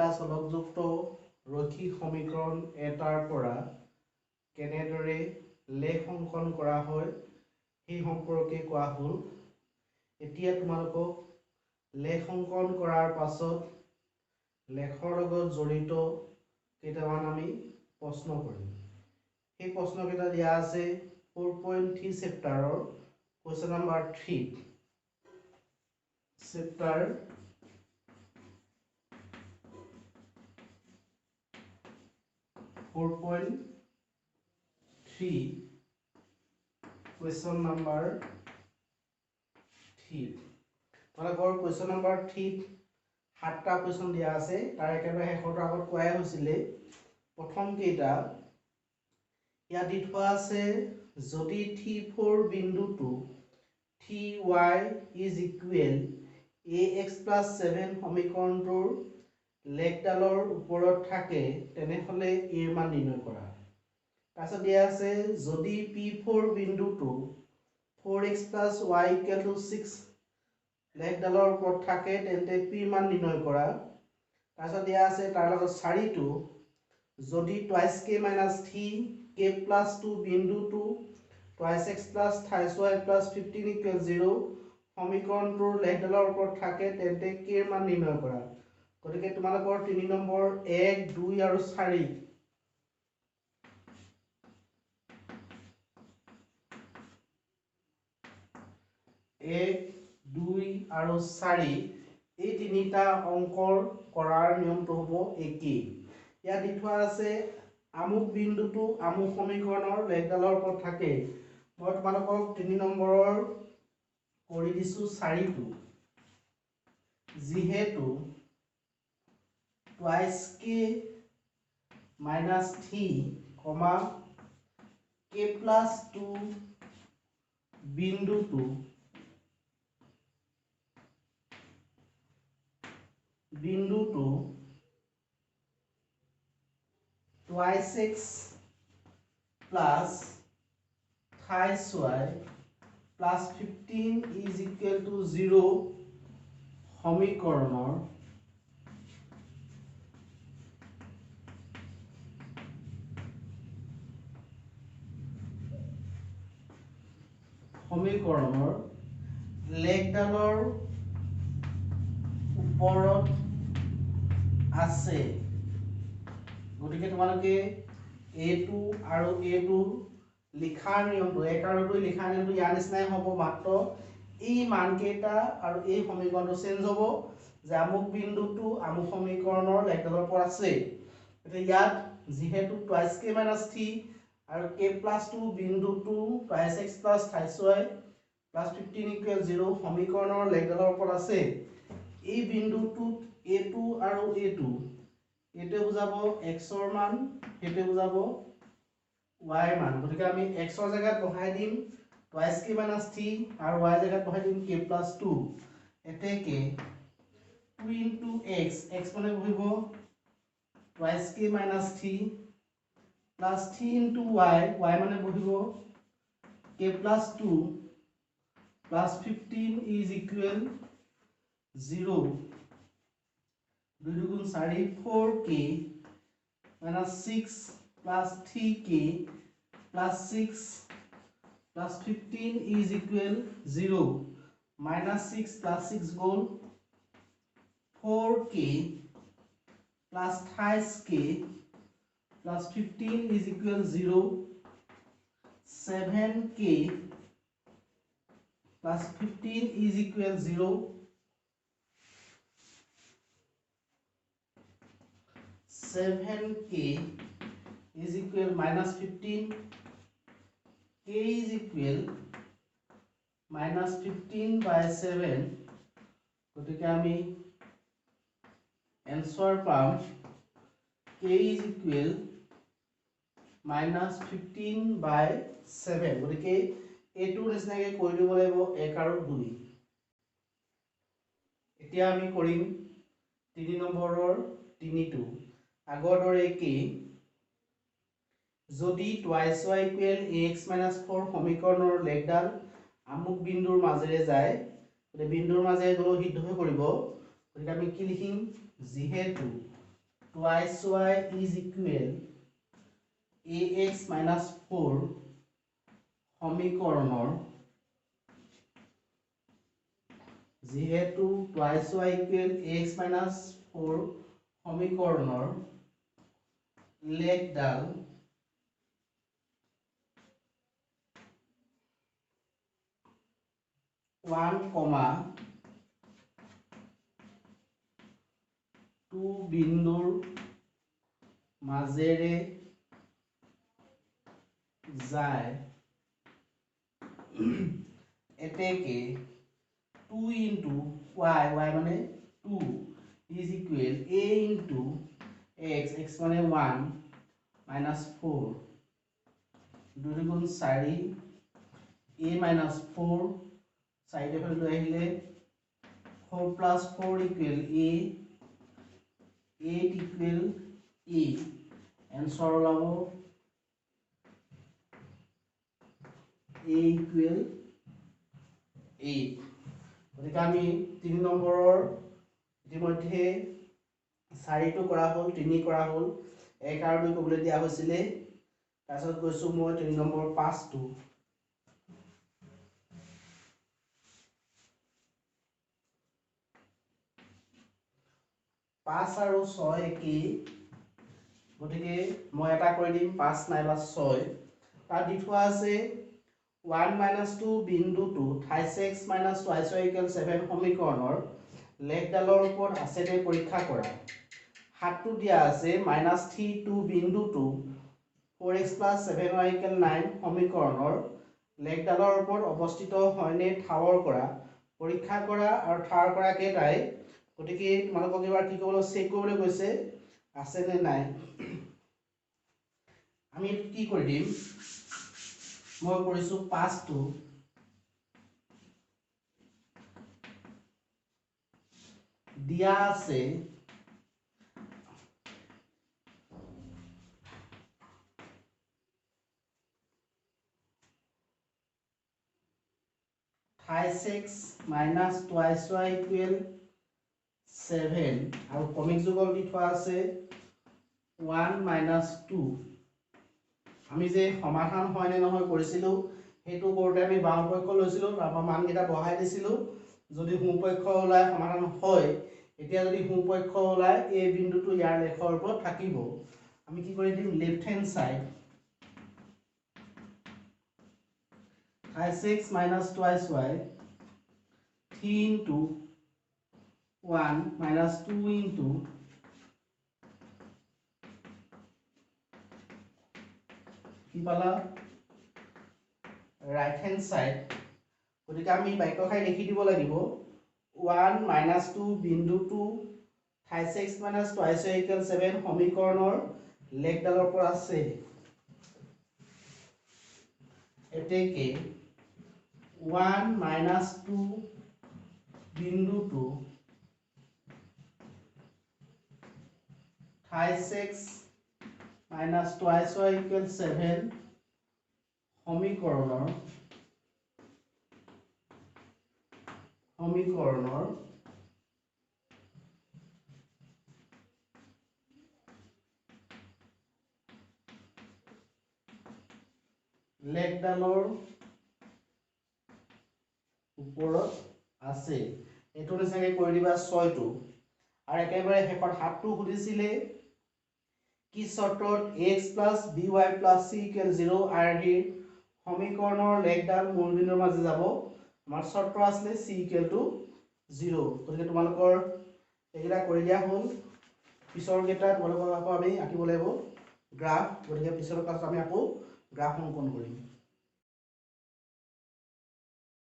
এটা চলকযুক্ত ৰৈখিক সমীকৰণ এটাৰ পৰা কেনেদৰে লেখ অংকন কৰা হয় সেই সম্পৰ্কে কোৱা হ'ল। এতিয়া তোমালোকক লেখ অংকন কৰাৰ পাছত লেখৰ লগত জড়িত কেইটামান আমি প্ৰশ্ন কৰিম। সেই প্ৰশ্নকেইটা দিয়া আছে 4.3 চেপ্টাৰৰ question number 3 chapter 4.3 question number 3 তোমালোকৰ question number 3 সাতটা question দিয়া আছে। তাৰ একেবাৰে শেষৰ আগত কোৱাই হৈছিলে প্ৰথম কেইটা ইয়াত দি থোৱা আছে যদি T4 বিন্দুটো Ty is equal ax plus 7 সমীকৰণটোৰ লেখডালৰ ওপৰত থাকে তেনেহলে এৰ মান নিৰ্ণয় কৰা। তাৰপিছত দিয়া আছে যদি P4 বিন্দুটো 4x plus y equal to 6 লেখডালৰ ওপৰত থাকে তেন্তে p মান নিৰ্ণয় কৰা। তাৰপিছত দিয়া আছে তাৰ লগত 4টো যদি twice k minus 3 k plus 2 বিন্দুটো twice x plus thrice y plus 15 equal 0 সমীকৰণটোৰ লেখডালৰ ওপৰত থাকে তেন্তে k ৰ মান নিৰ্ণয় কৰা। গতিকে তোমালোকৰ 3 নম্বৰ 1 2 আৰু 4 1 2 আৰু 4 এই তিনিটা অংকৰ কৰাৰ নিয়মটো হ'ব একেই। ইয়াত দি থোৱা আছে আমুক বিন্দুটো আমুক সমীকৰণৰ লেখডালৰ ওপৰত থাকে। মই তোমালোকক 3 নম্বৰৰ কৰি দিছো 4টো যিহেতু twice k minus 3 k plus 2 বিন্দুটো twice x plus thrice y plus 15 is equal to 0 সমীকৰণৰ লেখডালৰ ওপৰত আছে। গতিকে তোমালোকে a2 আৰু a2 লিখাৰ নিয়মটো 1 আৰু 2 লিখাৰ নিয়মটো ইয়াৰ নিচিনাই হ'ব, মাত্ৰ এই মানকেইটা আৰু এই সমীকৰণটো চেঞ্জ হ'ব যে আমুক বিন্দুটো আমুক সমীকৰণৰ লেখডালৰ ওপৰত আছে। এতিয়া ইয়াত যিহেতু twice k minus 3 আৰু k plus 2 বিন্দুটো twice x plus thrice y plus 15 equal 0 সমীকৰণৰ লেখডালৰ ওপৰত আছে। এই বিন্দুটোত a2 আৰু a2 এটো বুজাব x ৰ মান, এটো বুজাব y ৰ মান। গতিকে আমি x ৰ জায়গাত বহাই দিম twice k minus 3 আৰু y জায়গাত বহাই দিম k plus 2 এতেকে 2 into x মানে বহিব twice k minus 3 plus 3 into y মানে বহিব k plus 2 plus 15 is equal 0 2 2 4 4k minus 6 plus 3k plus 6 plus 15 is equal 0 minus 6 plus 6 goal 4k plus thrice k plus 15 is equal 0 7k plus 15 is equal 0 7k is equal minus 15 k is equal minus 15 by 7 গতিকে আমি answer পাম k is equal minus 15 by 7 গতিকে এটো নিচিনাকৈ কৰি দিব লাগিব 1 আৰু 2। এতিয়া আমি কৰিম 3 নম্বৰৰ 3টো আগৰ দৰে কি যদি twice y equal ax minus 4 সমীকৰণৰ লেখডাল আমুক বিন্দুৰ মাজেৰে যায় গতে বিন্দুৰ মাজেৰে গ'লে সিদ্ধ হৈ পৰিব। গতিকে আমি কি লিখিম যিহেতু twice y is equal ax minus 4 সমীকৰণৰ যেহেতু twice y equal ax minus 4 সমীকৰণৰ লেখডাল 1,2 বিন্দুৰ মাজেৰে যায় এতেকে 2 into y মানে 2 is equal a into x মানে 1 minus 4 2 গুণ 4 a minus 4 side এফালে লৈ আহিলে 4 plus 4 equal a 8 equal a answer ওলাব a equal 8 গতিকে আমি 3 নম্বৰৰ ইতিমধ্যে 4 টো কৰা হ'ল 3 কৰা হ'ল 1 আৰু 2 কবলৈ দিয়া হৈছিল তাৰপিছত কৈছো মই 3 নম্বৰ 5 টো 5 আৰু 6 একেই গতিকে মই এটা কৰি দিম 5 নাইবা 6 তাত দি থোৱা আছে 1 minus 2 বিন্দুটো 26 minus 2y equal 7 সমীকৰণৰ লেখডালৰ ওপৰত আছে নে পৰীক্ষা কৰা হাতটো দিয়া আছে -3 2 বিন্দুটো 4x plus 7y equal 9 সমীকৰণৰ লেখডালৰ ওপৰত অৱস্থিত হয় নে ঠাৱৰ কৰা পৰীক্ষা কৰা আৰু ঠাৱৰ কৰা কেইটাই গতিকে তোমালোকক এবাৰ কি কৰিবলৈ চেক কৰিবলৈ কৈছে আছে নে নাই আমি কি কৰি দিম মই কৰিছো 5 টো দিয়া আছে 26 minus twice y equal 7 আৰু ক্ৰমিক যুগল দি থোৱা আছে 1 minus 2 আমি যে সমাধান হয় নে নহয় কৰিছিলো হেতু কৰোতে আমি বামপক্ষ লৈছিলো তাৰপা মানকেইটা বহাই দিছিলো যদি সোঁপক্ষ ওলাই সমাধান হয় এতিয়া যদি সোঁপক্ষ ওলাই এই বিন্দুটো ইয়াৰ লেখৰ ওপৰত থাকিব আমি কি কৰি দিম left hand side 6 minus twice y 3 into 1 minus 2 into কি পালা right hand side গতিকে আমি বাক্যখাই লিখি দিব লাগিব 1 minus 2 বিন্দুটো 26 minus twice y equal 7 সমীকৰণৰ লেখডালৰ পৰা আছে এতেকে 1 minus 2 বিন্দুটো 26 minus twice y equal 7 সমীকৰণৰ লেখডালৰ ওপৰত আছে এটো নিচাকে কৰি দিবা 6 টো আৰু একেবাৰে হেকৰ হাতটো খুদিছিলে কি শৰ্তত x plus by plus c equal 0 rd সমীকৰণৰ লেখডাল মূলবিন্দুৰ মাজে যাব আমাৰ শৰ্ত আছিল c equal to 0 গতিকে তোমালোকৰ এগিলা কৰি দিয়া হ'ল পিছৰ কেইটা তোমালোকৰ আকৌ আমি আঁকিব লাগিব গ্ৰাফ গতিকে পিছৰ ক্লাছত আমি আকৌ গ্ৰাফ অংকন কৰিম